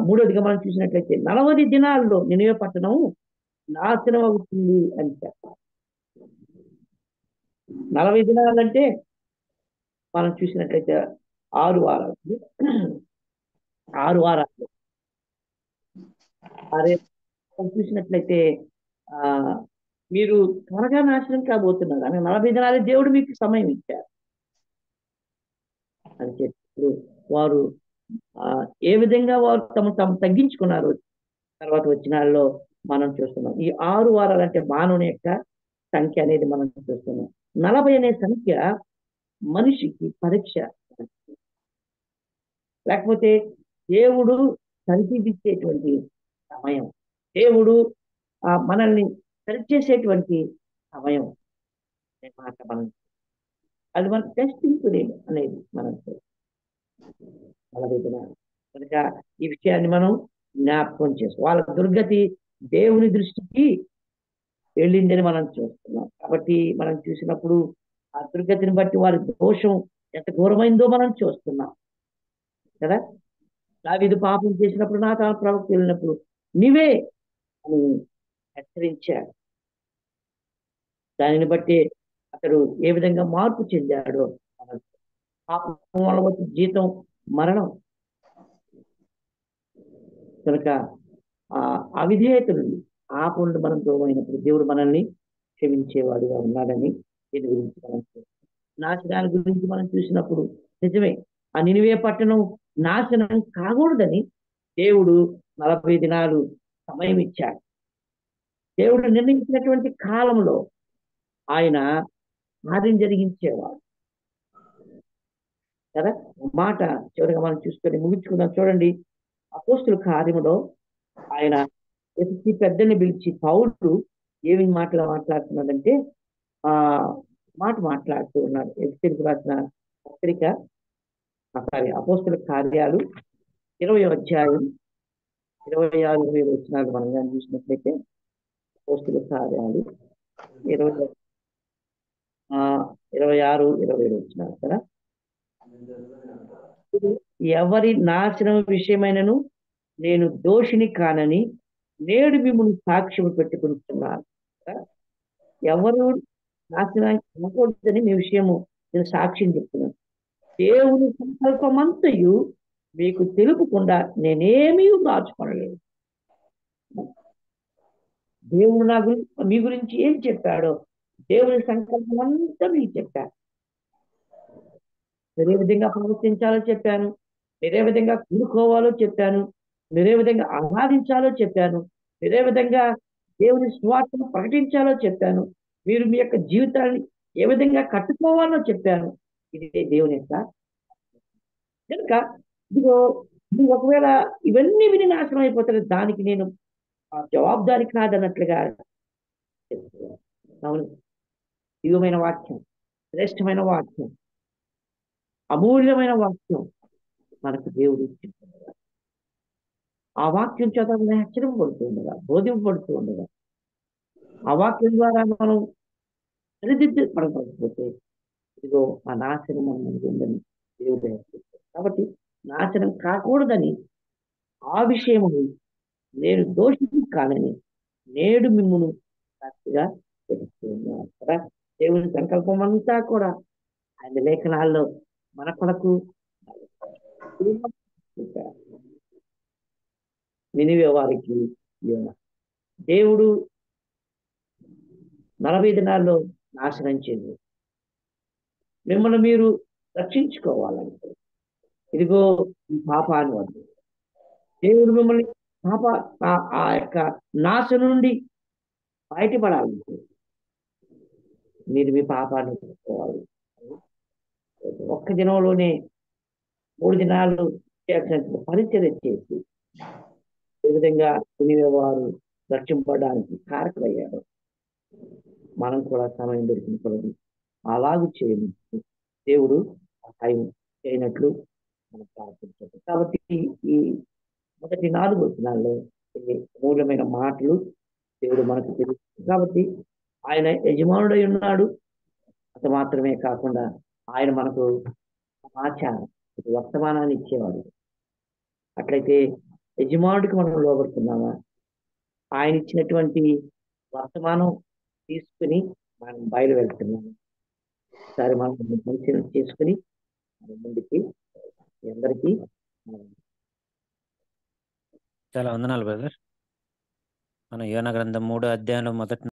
మూడోదిగా మనం చూసినట్లయితే 40 దినాల్లో నినివే పట్టణం నాశనం అవుతుంది అని చెప్పాలి. 40 దినాలంటే మనం చూసినట్లయితే 6 వారాలు. 6 వారాలు అదే చూసినట్లయితే ఆ మీరు త్వరగా నాశనం కాబోతున్నారు కానీ 40 దినాలు దేవుడు మీకు సమయం ఇచ్చారు అని చెప్పి వారు ఏ విధంగా వారు తమ తగ్గించుకున్నారు తర్వాత వచ్చినాల్లో మనం చూస్తున్నాం. ఈ 6 వారాలు అంటే మానవుని యొక్క సంఖ్య అనేది మనం చూస్తున్నాం. 40 అనే సంఖ్య మనిషికి పరీక్ష, లేకపోతే దేవుడు సరిదిద్దేటువంటి సమయం, దేవుడు మనల్ని సరిచేసేటువంటి సమయం అనే మాట మనం అది మన టెస్టింగ్ పీరియడ్ అనేది మనం 40 దినాలు కనుక ఈ విషయాన్ని మనం జ్ఞాపకం చేస్తాం. వాళ్ళ దుర్గతి దేవుని దృష్టికి వెళ్ళిందని మనం చూస్తున్నాం. కాబట్టి మనం చూసినప్పుడు ఆ దుర్గతిని బట్టి వారి దోషం ఎంత ఘోరమైందో మనం చూస్తున్నాం కదా. దావీదు పాపం చేసినప్పుడు నాతాను ప్రవక్త వెళ్ళినప్పుడు నీవే అని హెచ్చరించాడు. దానిని బట్టి అతడు ఏ విధంగా మార్పు చెందాడో పాపం వల్ల వచ్చే జీతం మరణం కనుక అవిధేయత నుండి ఆపండు మనం దూరమైనప్పుడు దేవుడు మనల్ని క్షమించేవాడుగా ఉన్నాడని దీని గురించి మనం నాశనాల గురించి మనం చూసినప్పుడు నిజమే ఆ నినివే పట్టణం నాశనం కాకూడదని దేవుడు 40 దినాలు సమయం ఇచ్చాడు. దేవుడు నిర్ణయించినటువంటి కాలంలో ఆయన కార్యం జరిగించేవాడు కదా. మాట చివరిగా మనం చూసుకొని ముగించుకుందాం. చూడండి అపోస్తుల కార్యములో ఆయన ఎత్తి పెద్దని పిలిచి పౌలు ఏమి మాట్లాడుతున్నాడంటే ఆ మాట మాట్లాడుతూ ఉన్నాడు. ఎఫెసీయులకు రాసిన పత్రిక అపోస్తుల కార్యాలు 20వ అధ్యాయం 26 27 వచనాలు మనం కానీ చూసినట్లయితే అపోస్తుల కార్యాలు 26 27 వచనాలు కదా. ఎవరి నాశనం విషయమైనను నేను దోషిని కానని నేడు మిమ్మల్ని సాక్ష్యం పెట్టుకుంటున్నాను. ఎవరు నాశనం కాకూడదని మీ విషయము నేను సాక్ష్యం చెప్తున్నాను. దేవుని సంకల్పమంతయు మీకు తెలుపకుండా నేనేమీ దాచుకోలేదు. దేవుడు నా గురించి మీ గురించి ఏం చెప్పాడో దేవుని సంకల్పం అంతా మీకు చెప్పాను. మీరే విధంగా ప్రవర్తించాలో చెప్పాను, మీరే విధంగా కూడుకోవాలో చెప్పాను, మీరే విధంగా ఆరాధించాలో చెప్పాను, మీరే విధంగా దేవుని స్వార్థను ప్రకటించాలో చెప్పాను, మీరు మీ యొక్క జీవితాన్ని ఏ విధంగా కట్టుకోవాలో చెప్పాను. ఇది దేవుని యొక్క కనుక ఇదిగో నువ్వు ఒకవేళ ఇవన్నీ విని నాశనం అయిపోతారు, దానికి నేను జవాబుదారి కాదన్నట్లుగా అవును. దివ్యమైన వాక్యం, శ్రేష్టమైన వాక్యం, అమూల్యమైన వాక్యం మనకు దేవుడు ఇచ్చింది. ఆ వాక్యం చేత హెచ్చరింపబడుతూ ఉండగా, బోధింపబడుతూ ఉండగా, ఆ వాక్యం ద్వారా మనం సరిదిద్దపడకపోతే ఇదిగో ఆ నాశనం అనేది ఉందని దేవుడు హెచ్చరిస్తాడు. కాబట్టి నాశనం కాకూడదని ఆ విషయము నేను దోషిని కానని నేడు మిమ్మును సాక్షిగా తెలుస్తున్నాను కదా. దేవుని సంకల్పం అంతా కూడా ఆయన లేఖనాల్లో మన కొరకు నినివే వారికి దేవుడు 40 దినాల్లో నాశనం చేయదు. మిమ్మల్ని మీరు రక్షించుకోవాలంటే ఇదిగో ఈ పాపాన్ని వద్దు. దేవుడు మిమ్మల్ని పాప ఆ యొక్క నాశనం నుండి బయటపడాలంటే మీరు మీ పాపాన్ని తెలుసుకోవాలి. ఒక్క దినంలోనే 3 దినాలు చేయాల్సిన పరిచర్య చేసి ఏ విధంగా వారు రక్షింపడానికి కారకులయ్యారు. మనం కూడా సమయం దొరికినప్పుడు అలాగూ చేయని దేవుడు సహాయం చేయనట్లు మనం ప్రార్థించాలి. కాబట్టి ఈ మొదటి 4 వచనాల్లో ఈ మూలమైన మాటలు దేవుడు మనకు తెలుసు కాబట్టి ఆయన యజమానుడై ఉన్నాడు. అంత మాత్రమే కాకుండా ఆయన మనకు సమాచారం, వర్తమానాన్ని ఇచ్చేవాడు. అట్లయితే యజమానుడికి మనం లోబడుతున్నామా? ఆయన ఇచ్చినటువంటి వర్తమానం తీసుకుని మనం బయలు వెళ్తున్నాము. ఒకసారి మనం పరిశీలన చేసుకుని మన ముందుకి మీ అందరికీ చాలా వందనాలు బ్రదర్. మన యోనా గ్రంథం 3 అధ్యాయంలో మొదటి